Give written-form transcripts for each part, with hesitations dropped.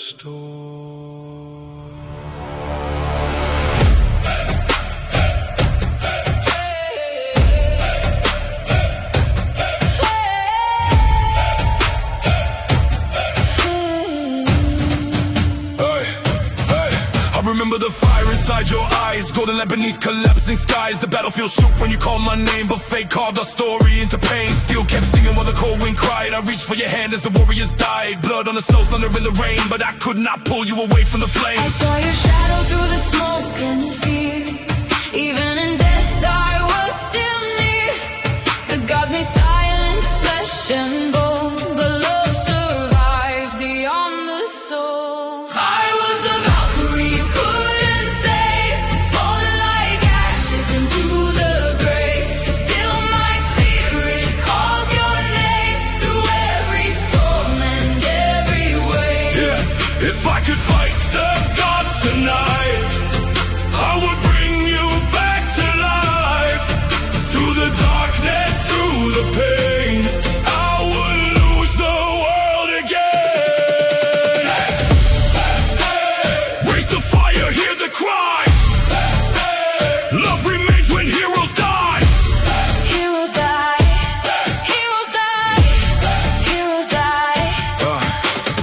storm. Remember the fire inside your eyes, golden light beneath collapsing skies. The battlefield shook when you called my name, but fate carved our story into pain. Still kept singing while the cold wind cried. I reached for your hand as the warriors died. Blood on the snow, thunder in the rain, but I could not pull you away from the flames. I saw your shadow through the smoke and fear. Even in death I was still near. The gods may silence flesh and bone, but love survives beyond the storm. I was the Valkyrie you couldn't save, falling like ashes into the grave. Still my spirit calls your name through every storm and every wave. Yeah, if I could fight the gods tonight, I would bring you back to life. Through the darkness, through the pain, I would lose the world again. Raise the fire, hear the cry. Love remains when heroes die. Heroes die, heroes die, heroes die.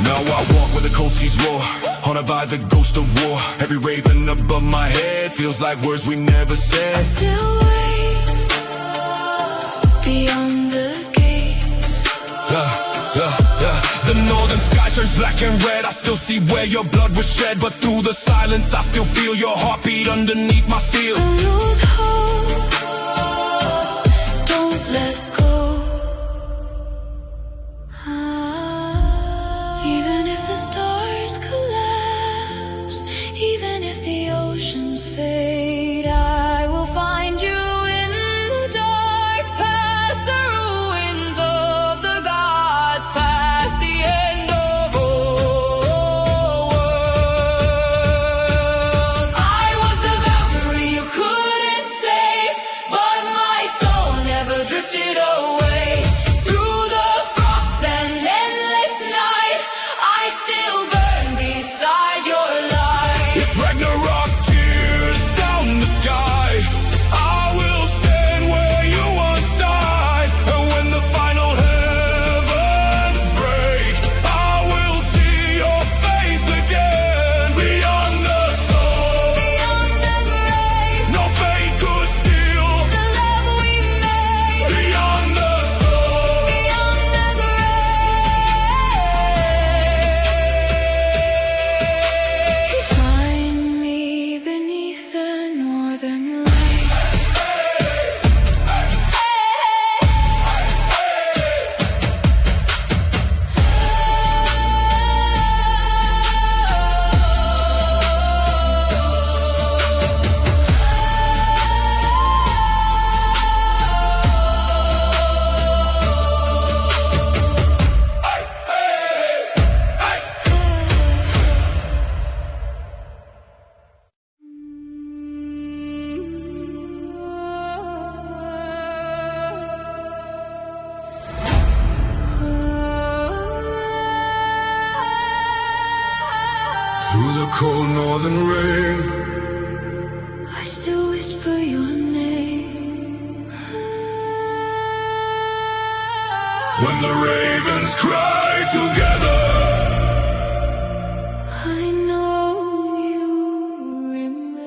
Now I walk where the cold seas roar, haunted by the ghost of war. Every raven above my head feels like words we never said. Still wait beyond the gates. The northern sky turns black and red. I still see where your blood was shed, but through the silence I still feel your heartbeat underneath my steel. Don't lose hope, don't let go. Even if the stars collapse, even if the oceans fade, I will find you in the dark, past the ruins of the gods, past the end of all worlds. I was the Valkyrie you couldn't save, but my soul never drifted away. Through the frost and endless night, I still burn beside your light. If Ragnarok tears down the sky, I will stand where you once died. And when the final heavens break, I will see your face again. Beyond the storm, Beyond the grave, no fate could steal. the love we made. Beyond the storm, Beyond the grave, find me beneath the northern lights. through the cold northern rain, I still whisper your name. when the ravens cry together, I know you remain.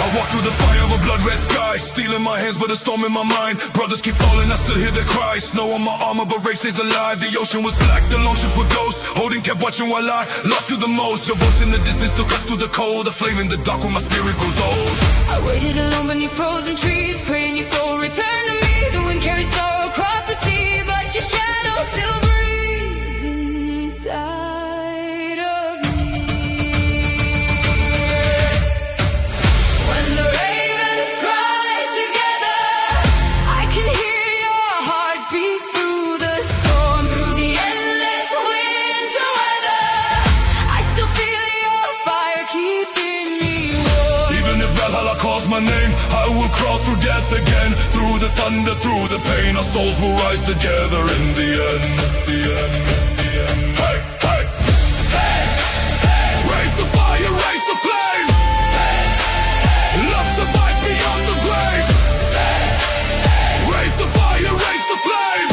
I walk through the fire of a blood-red sky, steel in my hands but a storm in my mind. Brothers keep falling, I still hear their cries. Snow on my armor but race stays alive. The ocean was black, the long ships were ghosts. Holding kept watching while I lost you the most. Your voice in the distance still cuts through the cold. A flame in the dark when my spirit grows old. I waited alone beneath frozen trees, praying your soul return to me. The wind carries sorrow across the sea, but your shadow still breathes inside of me. When the ravens cry together, I can hear your heartbeat through the storm, through the endless winter weather. I my name, I will crawl through death again. Through the thunder, through the pain, our souls will rise together in the end. The end, the end. Hey, hey, hey, hey. Raise the fire, raise the flame. Love survives beyond the grave. Raise the fire, raise the flame.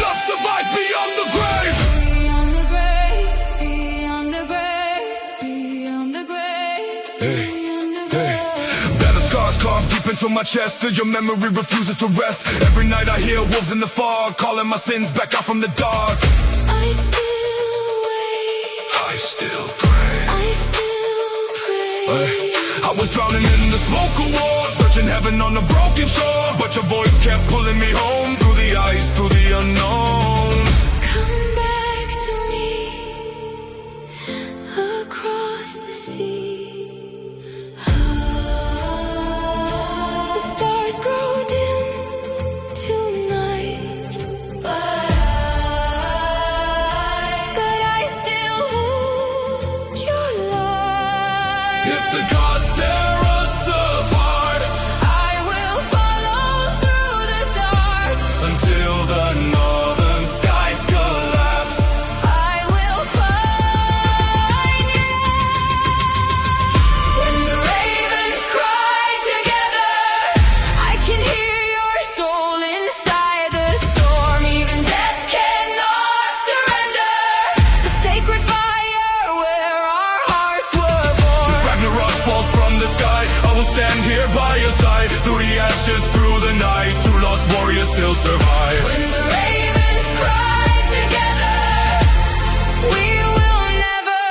Love survives beyond the grave. Beyond the grave, beyond the grave, beyond the grave, beyond the grave. Battle scars carved deep into my chest, till your memory refuses to rest. Every night I hear wolves in the fog, calling my sins back out from the dark. I still wait, I still pray. I still pray. I was drowning in the smoke of war, searching heaven on a broken shore, but your voice kept pulling me home, through the ice, through the unknown. Come back to me, across the sea. The stars grow dim tonight, but I still hold your light. If the gods tear us apart, I will follow through the dark until the northern skies collapse. I will find you. When the ravens cry together, I can hear your soul inside the storm. Even death cannot surrender the sacred fire where our hearts were born. Ragnarok falls from the sky, I will stand here by your side. Through the ashes, through the night, two lost warriors still survive. When the ravens cry together, we will never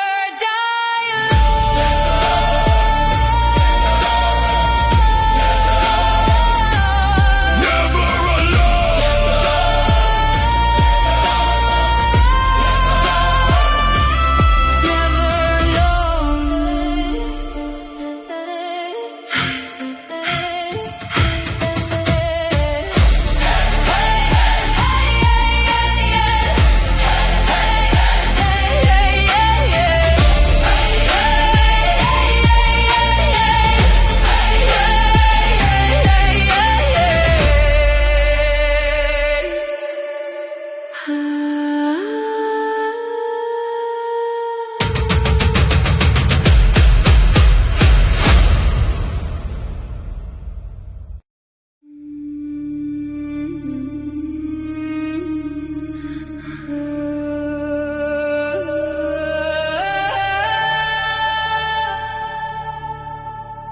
die alone. Never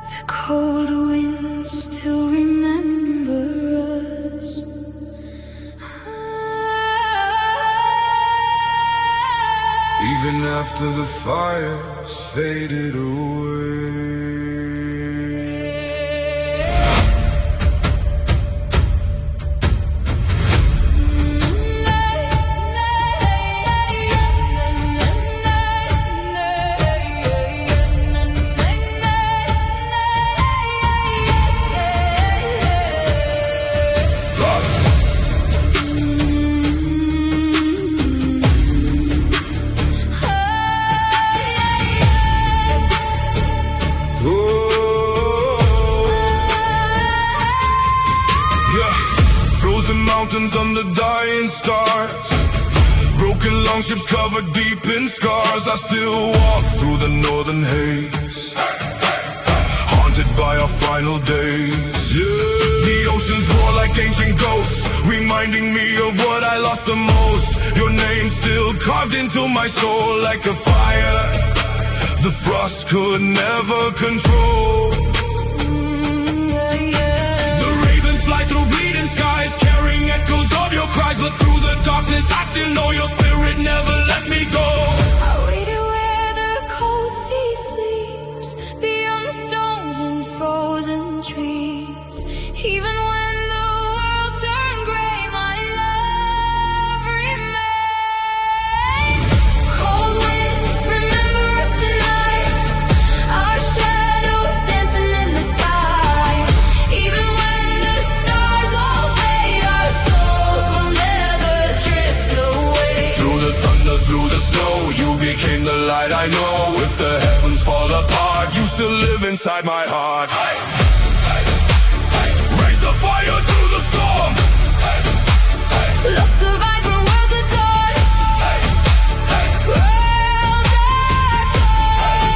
The cold winds still remember us. even after the fire's faded away. Mountains under dying stars, broken longships covered deep in scars. I still walk through the northern haze, haunted by our final days. The oceans roar like ancient ghosts, reminding me of what I lost the most. Your name still carved into my soul like a fire the frost could never control. The ravens fly through bleeding skies, carrying echoes of your cries, but through the darkness I still know your spirit never let me go. I waited where the cold sea sleeps, beyond the stones and frozen trees. Even when the world turned gray, my love remained. Cold winds, remember us tonight, our shadows dancing in the sky. Even when the stars all fade, our souls will never drift away. Through the thunder, through the snow, you became the light I know. If the heavens fall apart, you still live inside my heart. Raise the fire through the storm. Love survives when worlds are torn. Worlds are torn.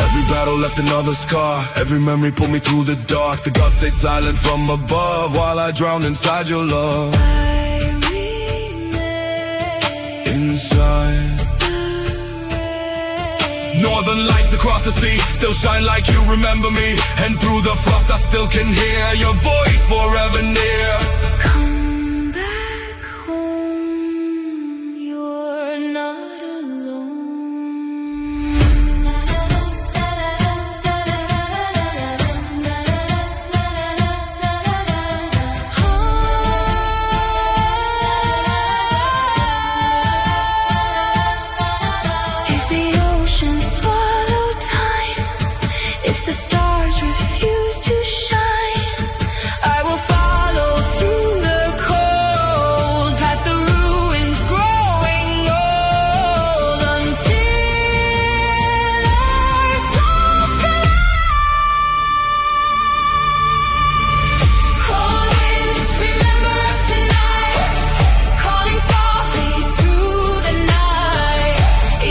Every battle left another scar. Every memory pulled me through the dark. The gods stayed silent from above while I drowned inside your love. I remain Inside. Northern lights across the sea still shine like you remember me. And through the frost I still can hear your voice forever near. Come back home, you're not alone. If the oceans swallow time, if the stars refuse to shine, I will follow through the cold, past the ruins growing old, until our souls collide. Cold winds, remember us tonight, calling softly through the night.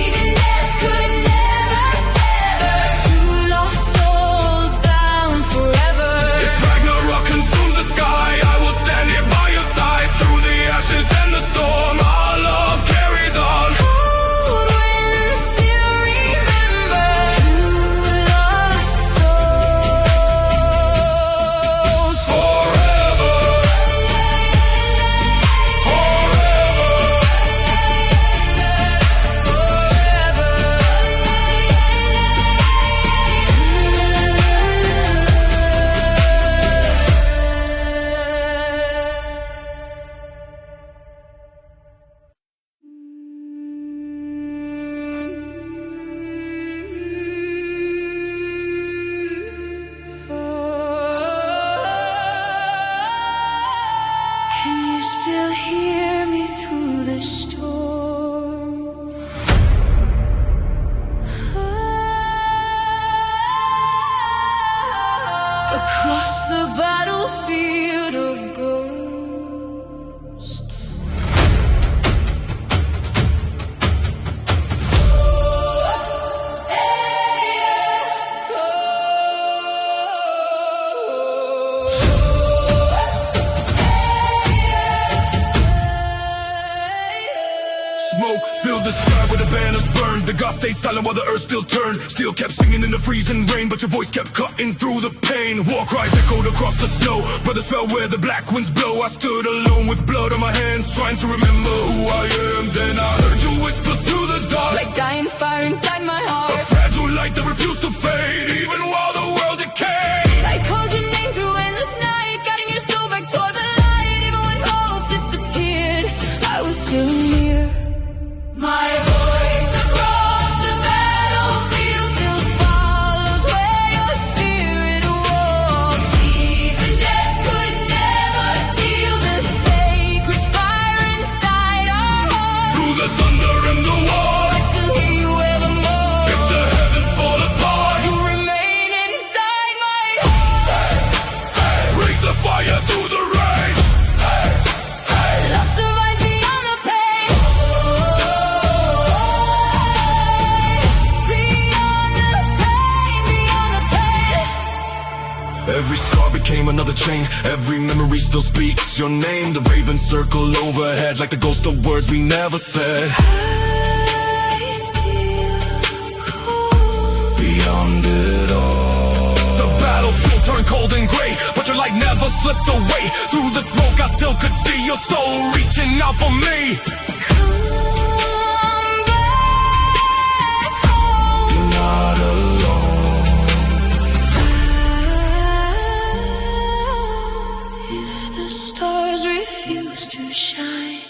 Even death could never sever two lost souls bound forever. If Ragnarok consumes the sky, I will stand here by your side. Through the ashes and the storm, our love carries on. Cold winds still remember two lost souls. Forever, Can you still hear me through the storm? Across the battlefield of ghosts. smoke filled the sky where the banners burned. The gods stayed silent while the earth still turned. Still kept singing in the freezing rain, but your voice kept cutting through the pain. War cries echoed across the snow. Brothers fell where the black winds blow. I stood alone with blood on my hands, trying to remember who I am. Then I heard you whisper through the dark, Like dying fire inside my a heart. fragile light that refused to fade, even while the world decayed. I called your name through endless night, guiding your soul back toward the light. Even when hope disappeared, I was still near. My voice across the battlefield still follows where your spirit walks. Even death could never steal the sacred fire inside our hearts. Through the thunder and the war, I still hear you evermore. if the heavens fall apart, You remain inside my heart. raise the fire through the rain. Love survives beyond the pain. Beyond the pain, beyond the pain. Every scar became another chain. Every memory still speaks your name. The ravens circle overhead like the ghost of words we never said. I still call. Beyond it all, the battlefield turned cold and gray, but your light never slipped away. Through the smoke I still could see your soul reaching out for me. Come back home. You're not alone. If the stars refuse to shine,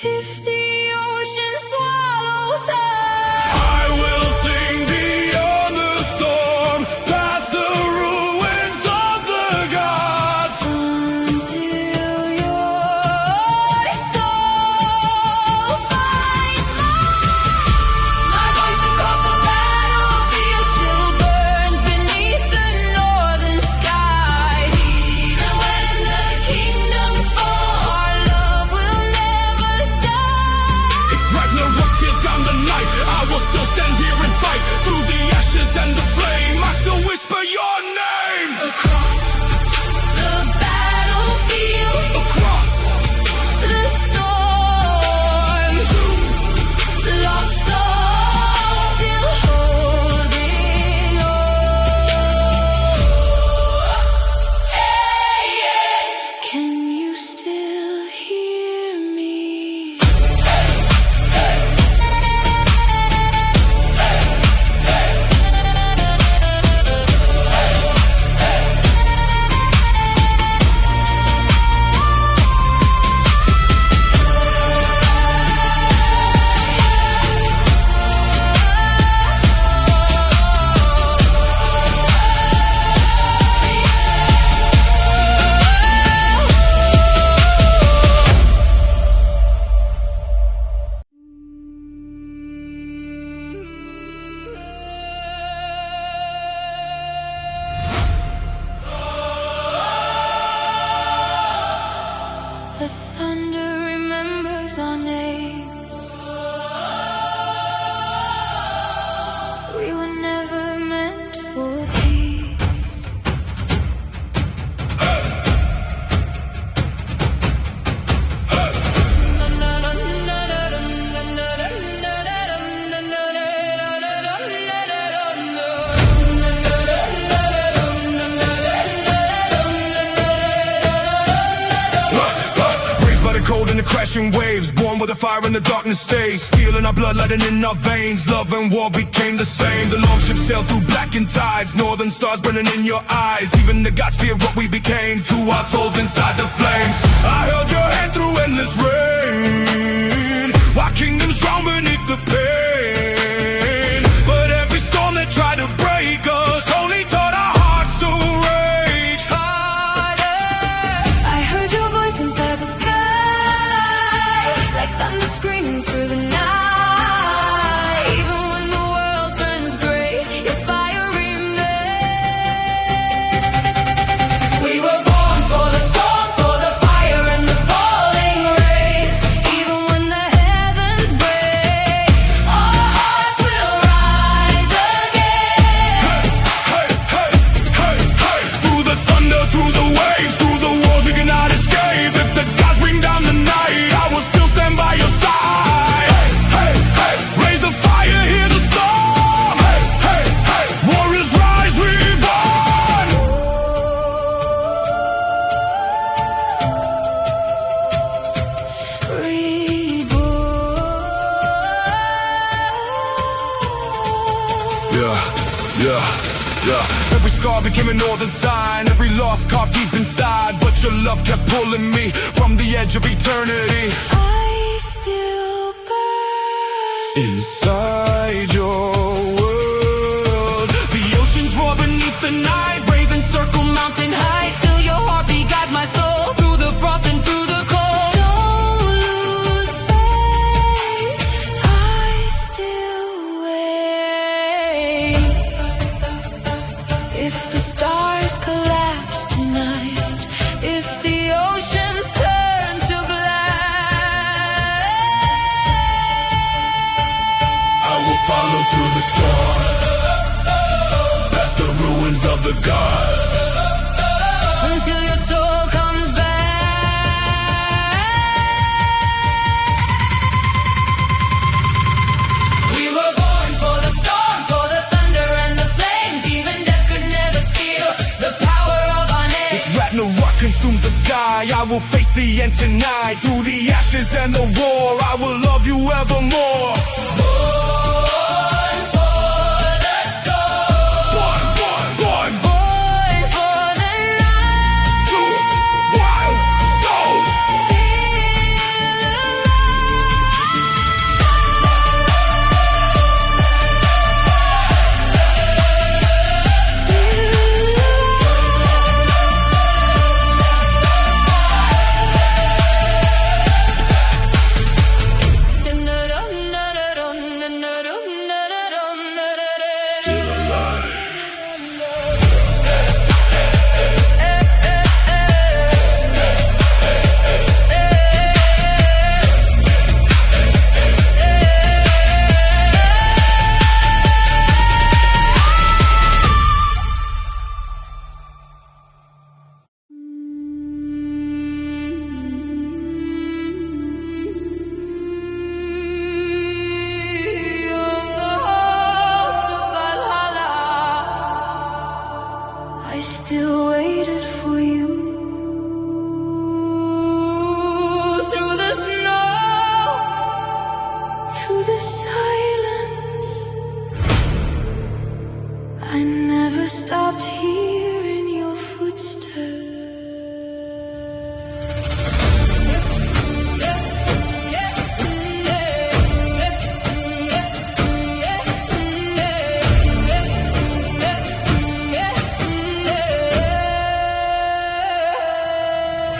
if the ocean swallow time, I will sing beyond the storm, past the ruins of the gods. until your soul finds thunder remembers our names. We were never meant for peace. Cold in the crashing waves, born with a fire in the darkness stays. Steel in our blood, lighting in our veins. Love and war became the same. The long ship sailed through blackened tides. Northern stars burning in your eyes. Even the gods fear what we became. Two heart souls inside the flames. I held your hand through endless rain, while kingdoms drown beneath the pain. But every storm that tried to break us only taught our hearts to rage Harder. I heard your voice inside the sky, like thunder screaming through the night. Even when the world turns gray, your fire remains. We were born for the storm, for the fire and the falling rain. Even when the heavens break, our hearts will rise again. Hey, hey, hey, hey. Through the thunder, through the waves, through the walls we cannot escape. If the gods bring down the night, I will still stand by your side. Hey, hey, hey. Raise the fire, hear the storm. Hey, hey, hey. Warriors rise, reborn. Yeah, yeah, yeah. Every scar became a northern sign. Every lost carved deep inside. But your love kept pulling me from the edge of eternity. I still burn Inside your world, the oceans roar beneath the night. Ravens circle mountain high. Still your heartbeat guides my soul through the frost and through the cold. Don't lose faith, I still wait. If the stars collapse tonight, if the oceans turn to black, I will follow through the storm, past the ruins of the gods. until your soul comes back. We were born for the storm, for the thunder and the flames. Even death could never steal the power of our name. If Ragnarok consumes the sky, I will face the end tonight. Through the ashes and the war, I will love you evermore. Born for the storm, Born, born, born. born for the night. Two wild souls. Still alive. I still waited for you through the snow, through the silence. I never stopped hearing your footsteps.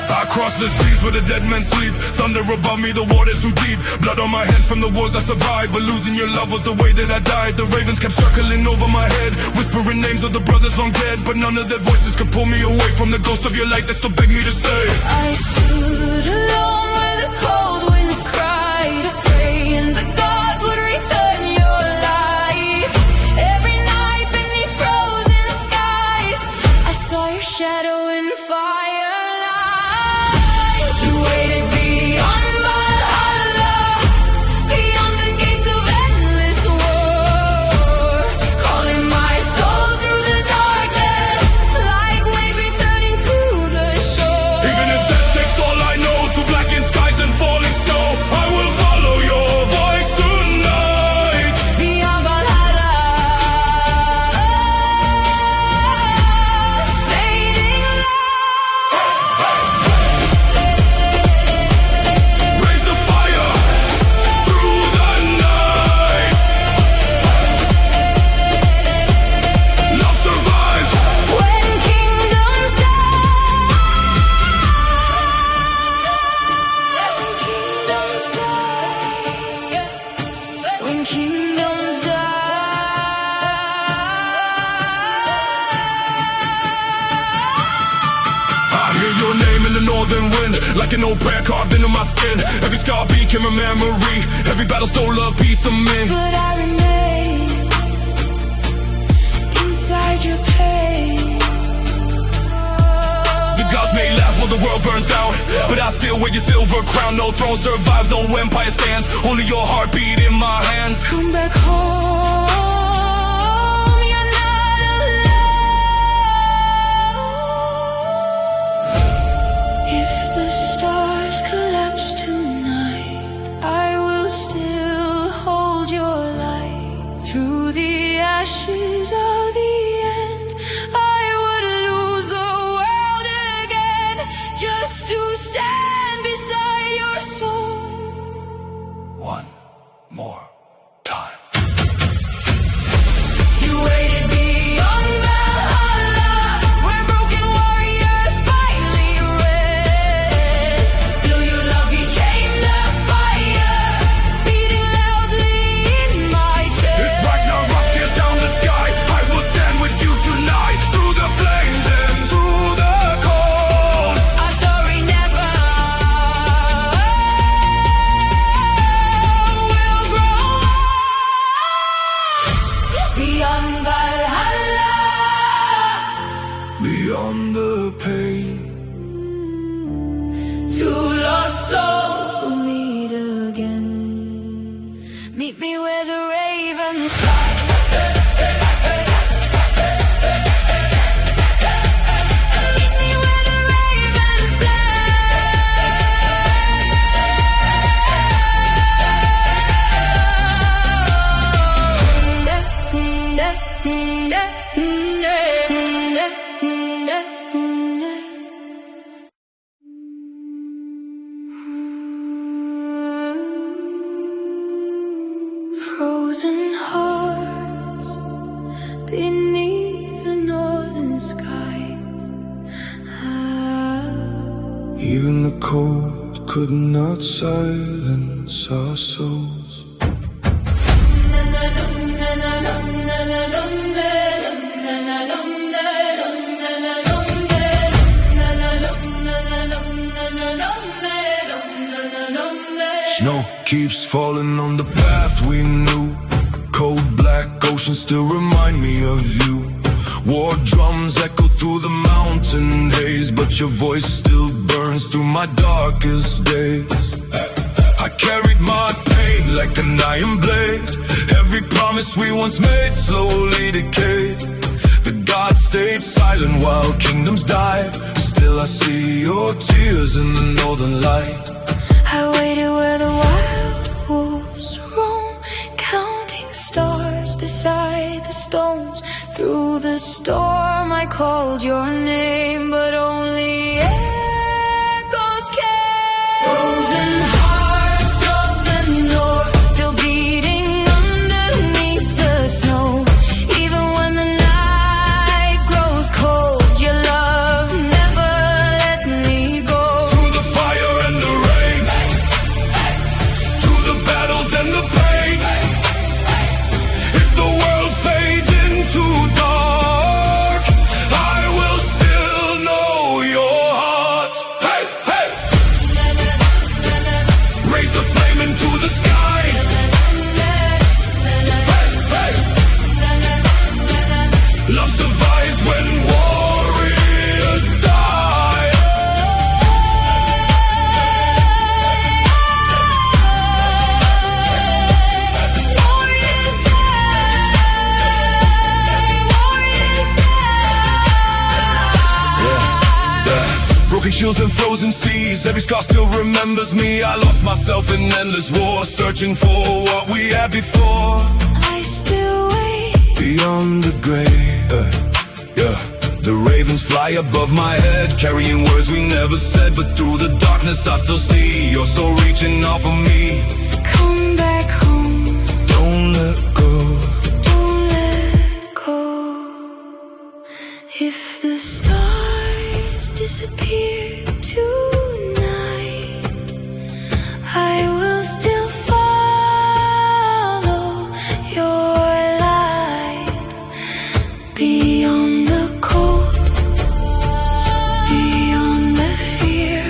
I cross the seas where the dead men sleep. Thunder above me, the water too deep. Blood on my hands from the wars I survived. But losing your love was the way that I died. The ravens kept circling over my head, whispering names of the brothers long dead. But none of their voices could pull me away from the ghost of your light that still begged me to stay. I stood alone like an old prayer carved into my skin. Every scar became a memory, every battle stole a piece of me. But I remain inside your pain. The gods may last while the world burns down, but I still wear your silver crown. No throne survives, no empire stands, only your heartbeat in my hands. Come back home, you're not alone. If the stars collapse tonight, I will still hold your light. Through the ashes of the end, I would lose the world again, just to stand beside your soul. One more time. You waited beyond Valhalla, where broken warriors finally rest. Still your love became the fire, beating loudly in my chest. It's Ragnarok, tears down the sky. I will stand with you tonight, through the flames and through the cold. Our story never will grow old. Beyond Valhalla, Beyond the pain, two lost souls will meet again. Meet me where the ravens fly. Meet me where the ravens Frozen hearts beneath the northern skies. even the cold could not silence our souls. Snow keeps falling on the path we knew. Cold black oceans still remind me of you. War drums echo through the mountain haze, but your voice still burns through my darkest days. I carried my pain like an iron blade. Every promise we once made slowly decayed. The gods stayed silent while kingdoms died. Still I see your tears in the northern light. I waited where the wild wolves roam, counting stars beside the stones. Through the storm I called your name, but only echoes came. Frozen hearts of the north, still beating underneath the snow. Even when the night grows cold, your love never let me go. Through the fire and the rain, through the battles and the pain. If the world fades into dark, I will still know your heart. Hey, hey! Raise the flame into the sky. Hey, hey! Love survives when warriors die. Warriors die. Broken shields and frozen seas, every scar still remembers me. I lost myself in endless war, searching for what we had before. I still wait. Beyond the grave, yeah. The ravens fly above my head, carrying words we never said. But through the darkness I still see your soul reaching out for me. Come back home, Don't let go. don't let go. If the stars disappear tonight, I will still follow your light. Beyond the cold, beyond the fear,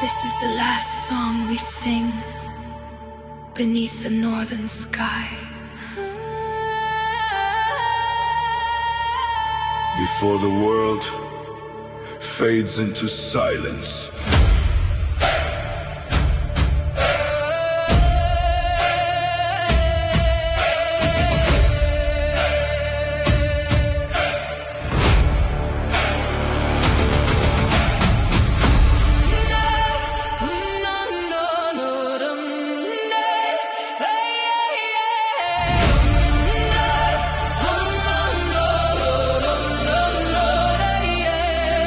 This is the last song we sing beneath the northern sky. Before the world fades into silence.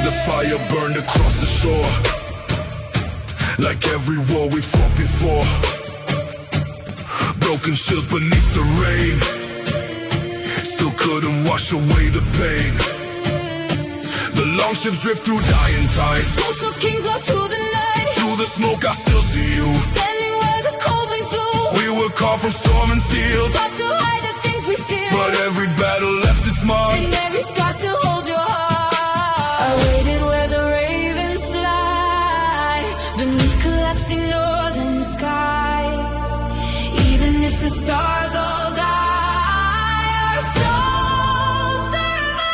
The fire burned across the shore, like every war we fought before. Broken shields beneath the rain, still couldn't wash away the pain. The longships drift through dying tides, Ghosts of kings lost to the night. through the smoke I still see you. Standing where the cold winds blow. We were carved from storm and steel, Taught to hide the things we feel. but every battle left its mark. And every scar still holds your heart. I waited where the ravens fly, beneath collapsing northern skies. Even if the stars all die, our souls survive.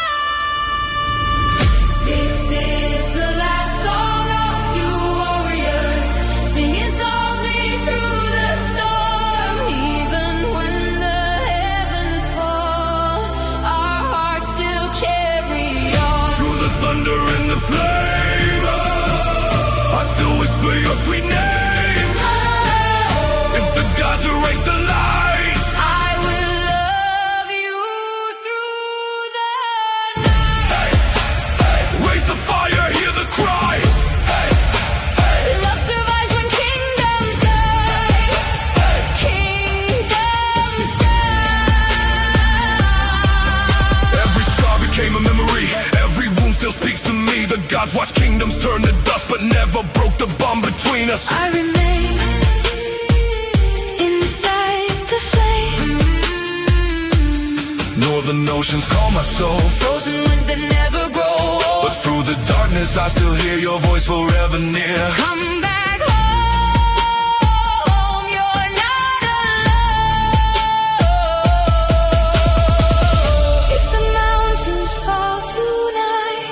This is the last song of two warriors, singing softly through the storm. Even when the heavens fall, our hearts still carry on. Through the thunder and the flame, I still whisper your sweet name. If the gods erase the lights, I will love you through the night. raise the fire, hear the cry. Love survives when kingdoms die. Kingdoms die. Every scar became a memory, every wound still speaks to me. The gods watch kingdoms turn to dust, but never broke the bond between us. I remain inside the flame. Northern oceans call my soul, Frozen winds that never grow old. but through the darkness I still hear your voice forever near. Come back home, you're not alone. If the mountains fall tonight,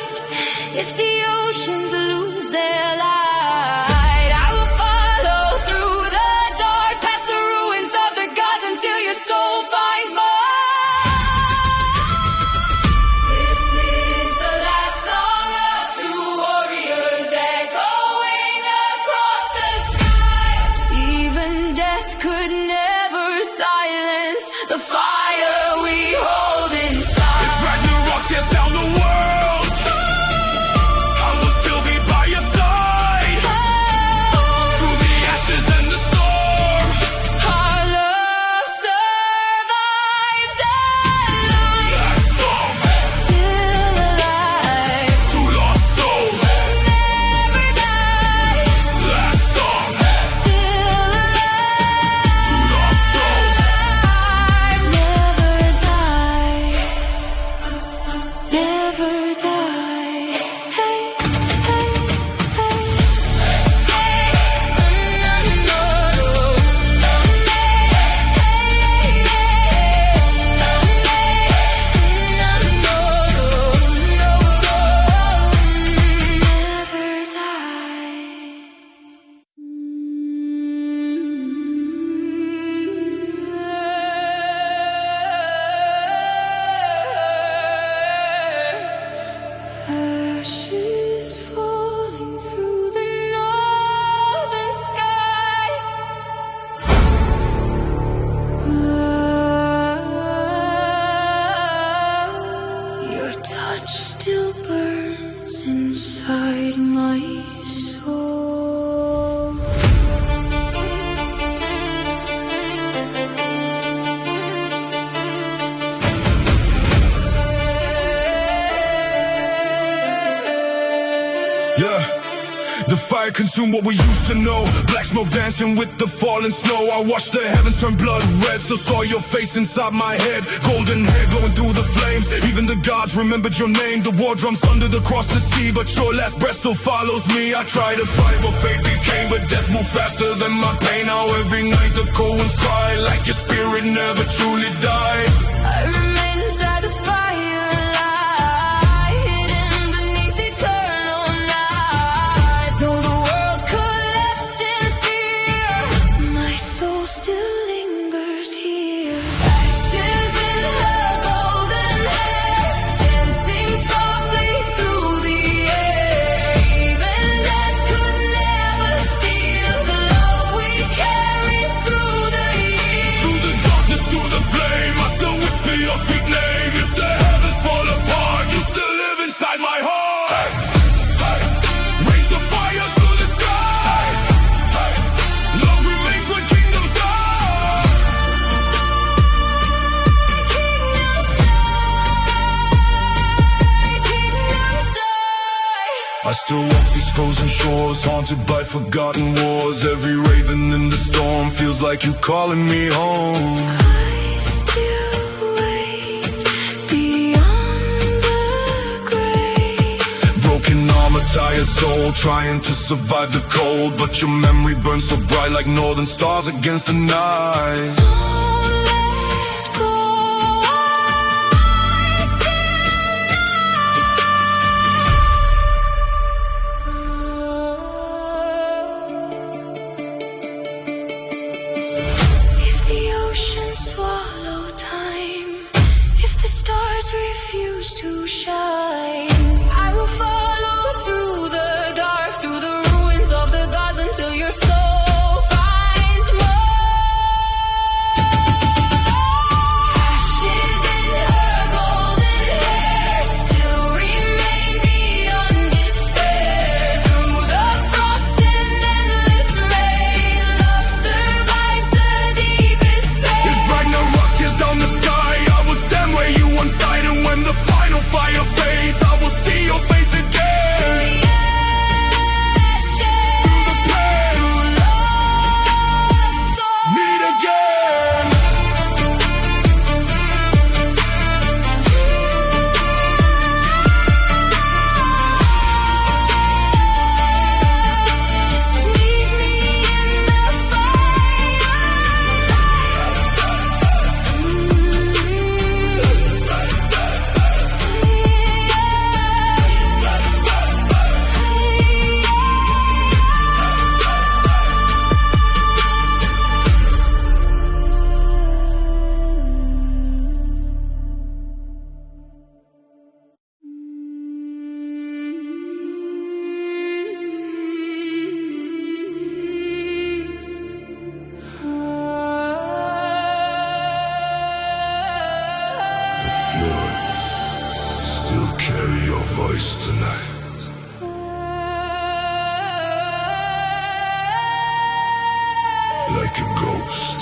if the oceans lose their light, I will follow through the dark, past the ruins of the gods, until your soul finds mine. This is the last song of two warriors, echoing across the sky. Even death could never silence the fire we hold If inside. Ragnarok tears down the world, I will still be by your side. Through the ashes and the storm, Our love survives the night. last song Still alive, to lost souls. never die. Last song Still alive, to lost souls. never die. Never die. Hey, hey, hey. Ashes falling through the northern sky. Your touch still burns inside my soul. Yeah, The fire consumed what we used to know. Black smoke dancing with the falling snow. I watched the heavens turn blood red. Still saw your face inside my head. Golden hair glowing through the flames. Even the gods remembered your name. The war drums thundered across the sea, but your last breath still follows me. I tried to fight, but fate became, but death moved faster than my pain. Now every night the cold winds cry like your spirit never truly died. I remain inside the fire, hidden beneath eternal night. Though the world collapsed in fear, my soul still lingers here. Ashes in her golden hair, dancing softly through the air. Even death could never steal the love we carried through the years. Through the darkness, through the flame, I still whisper your sweet name. If the heavens fall apart, you still live inside my heart. Raise the fire to the sky. Love remains when kingdoms die. Kingdoms die. I still walk these frozen shores, haunted by forgotten wars. Every raven in the storm feels like you calling me home. I still wait beyond the grave. Broken armor, tired soul, trying to survive the cold. But your memory burns so bright like northern stars against the night. Don't let go. I stand If the oceans swallow time, if the stars refuse to shine, I will follow through the dark, through the ruins of the gods until your soul finds more. Ashes in her golden hair still remain beyond despair. Through the frost and endless rain, love survives the deepest pain. If Ragnarok tears down the sky, I will stand where you once died. And when the final fire fades, I will see your face again. Through the pain, meet again. Leave me in the Still carry your voice tonight. Like a ghost.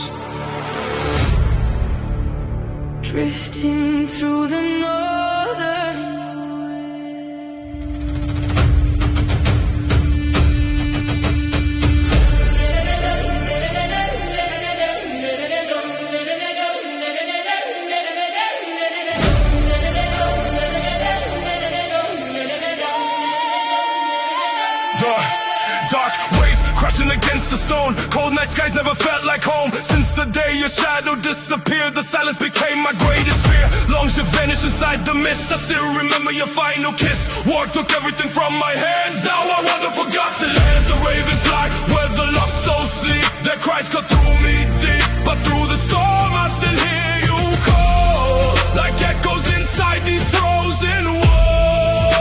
drifting through the northern Dark waves crashing against the stone. Cold night skies never felt like home. Since the day your shadow disappeared, the silence became my greatest fear. Long you vanished inside the mist, I still remember your final kiss. War took everything from my hands. Now I wander forgotten lands. The ravens fly where the lost souls sleep. Their cries cut through me deep, but through the storm I still hear you call, like echoes inside these frozen walls.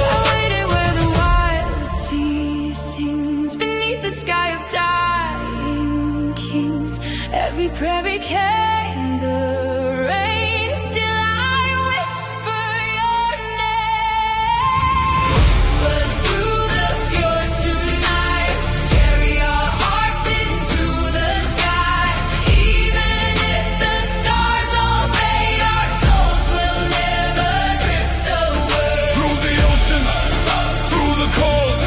I waited where the wild sea sings beneath the sky of dying kings. Every prayer became the rain. Still I whisper your name. Whispers through the fjord tonight. Carry our hearts into the sky. Even if the stars all fade, our souls will never drift away. Through the oceans, through the cold,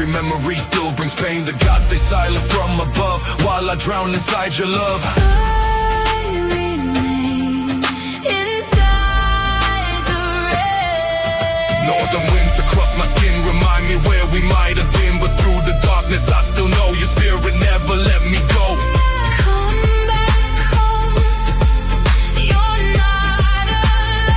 memory still brings pain. The gods stay silent from above while I drown inside your love. I remain inside the rain. Northern winds across my skin remind me where we might have been, but through the darkness I still know your spirit never let me go. Come back home, you're not alone.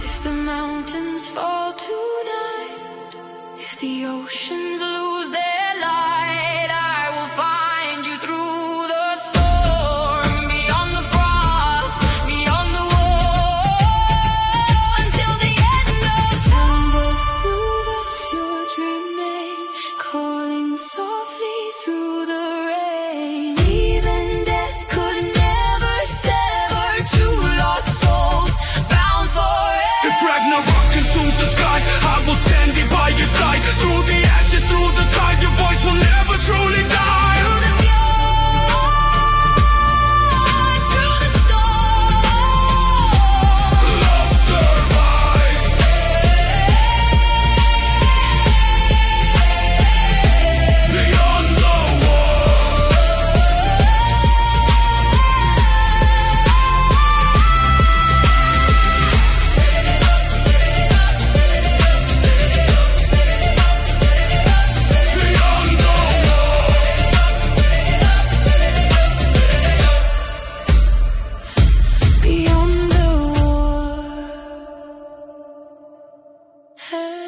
If the mountains fall tonight, if the oceans lose their light, I will find you through the storm, beyond the frost, beyond the war, until the end of time. Burst through the fjords remain, calling softly through the rain. Even death could never sever two lost souls bound forever. If Ragnarok consumes the sky, I will stand here by your side. Through the ashes, through the tide, your voice will never truly die. Through the fjords, through the storm, Love survives. Beyond the wall. Beyond the wall. beyond the war. Hey.